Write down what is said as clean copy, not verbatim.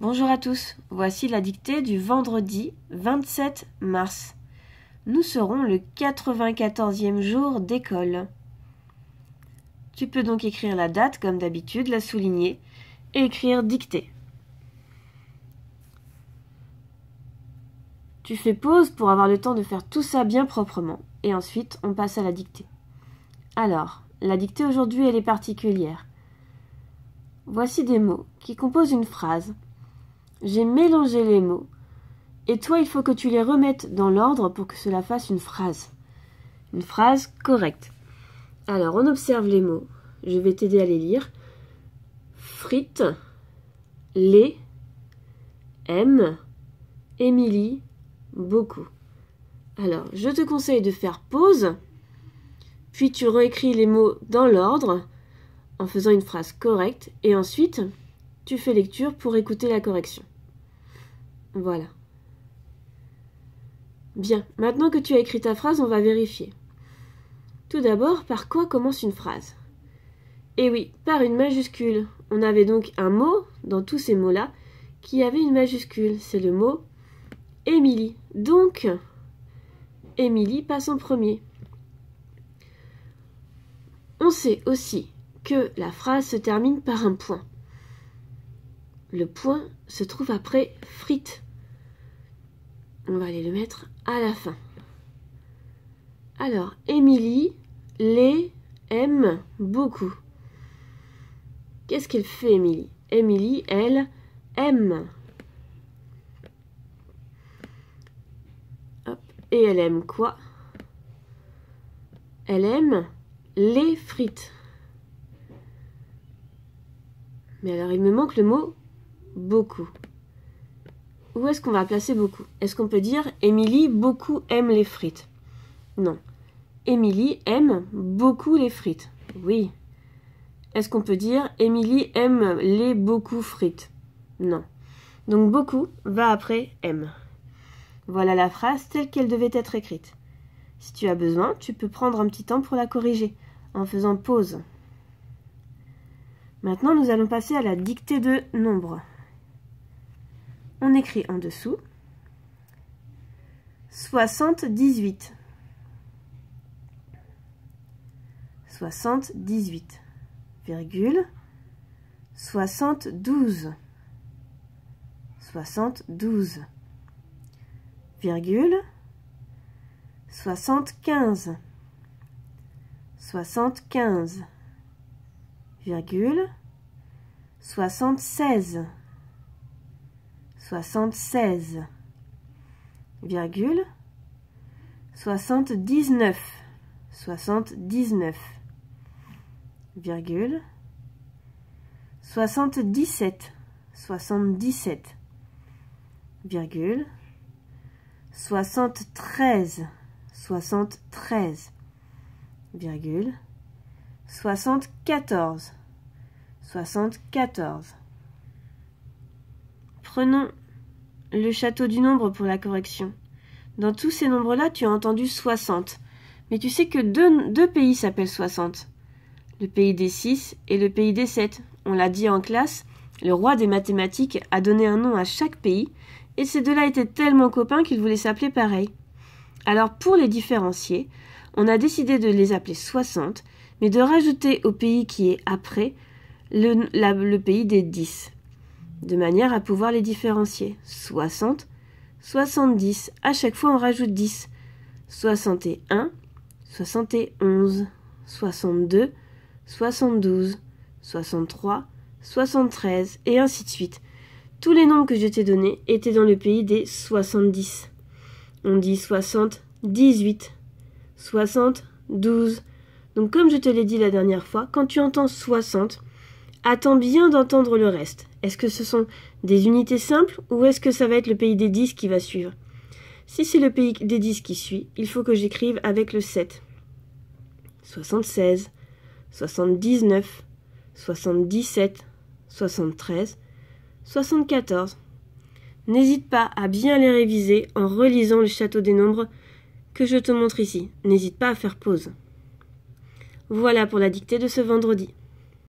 Bonjour à tous, voici la dictée du vendredi 27 mars. Nous serons le 94e jour d'école. Tu peux donc écrire la date comme d'habitude, la souligner et écrire dictée. Tu fais pause pour avoir le temps de faire tout ça bien proprement et ensuite on passe à la dictée. Alors, la dictée aujourd'hui elle est particulière. Voici des mots qui composent une phrase. J'ai mélangé les mots et toi il faut que tu les remettes dans l'ordre pour que cela fasse une phrase. Une phrase correcte. Alors on observe les mots. Je vais t'aider à les lire. Frites, lait, aime, Émilie, beaucoup. Alors je te conseille de faire pause, puis tu réécris les mots dans l'ordre en faisant une phrase correcte et ensuite tu fais lecture pour écouter la correction. Voilà. Bien, maintenant que tu as écrit ta phrase, on va vérifier. Tout d'abord, par quoi commence une phrase? Eh oui, par une majuscule. On avait donc un mot, dans tous ces mots-là, qui avait une majuscule. C'est le mot Émilie. Donc, Émilie passe en premier. On sait aussi que la phrase se termine par un point. Le point se trouve après frites. On va aller le mettre à la fin. Alors, Émilie, les, aime beaucoup. Qu'est-ce qu'elle fait, Émilie? Émilie, elle, aime. Hop. Et elle aime quoi? Elle aime les frites. Mais alors, il me manque le mot beaucoup. Où est-ce qu'on va placer beaucoup? Est-ce qu'on peut dire Émilie beaucoup aime les frites? Non. Émilie aime beaucoup les frites. Oui. Est-ce qu'on peut dire Émilie aime les beaucoup frites? Non. Donc beaucoup va après aime. Voilà la phrase telle qu'elle devait être écrite. Si tu as besoin, tu peux prendre un petit temps pour la corriger en faisant pause. Maintenant, nous allons passer à la dictée de nombres. On écrit en dessous 78. 78, virgule, 72. 72, virgule, 75. 75, virgule, 76. 76, virgule, 79. 79, virgule, 77. 77, virgule, 73. 73, virgule, 74. 74. Prenons le château du nombre pour la correction. Dans tous ces nombres-là, tu as entendu 60. Mais tu sais que deux pays s'appellent 60. Le pays des 6 et le pays des 7. On l'a dit en classe, le roi des mathématiques a donné un nom à chaque pays, et ces deux-là étaient tellement copains qu'ils voulaient s'appeler pareil. Alors pour les différencier, on a décidé de les appeler 60, mais de rajouter au pays qui est après le pays des 10. De manière à pouvoir les différencier. 60, 70, à chaque fois on rajoute 10. 61, 71, 62, 72, 63, 73, et ainsi de suite. Tous les nombres que je t'ai donnés étaient dans le pays des 70. On dit 78, 72. Donc comme je te l'ai dit la dernière fois, quand tu entends 60, attends bien d'entendre le reste. Est-ce que ce sont des unités simples ou est-ce que ça va être le pays des 10 qui va suivre? Si c'est le pays des 10 qui suit, il faut que j'écrive avec le 7. 76, 79, 77, 73, 74. N'hésite pas à bien les réviser en relisant le château des nombres que je te montre ici. N'hésite pas à faire pause. Voilà pour la dictée de ce vendredi.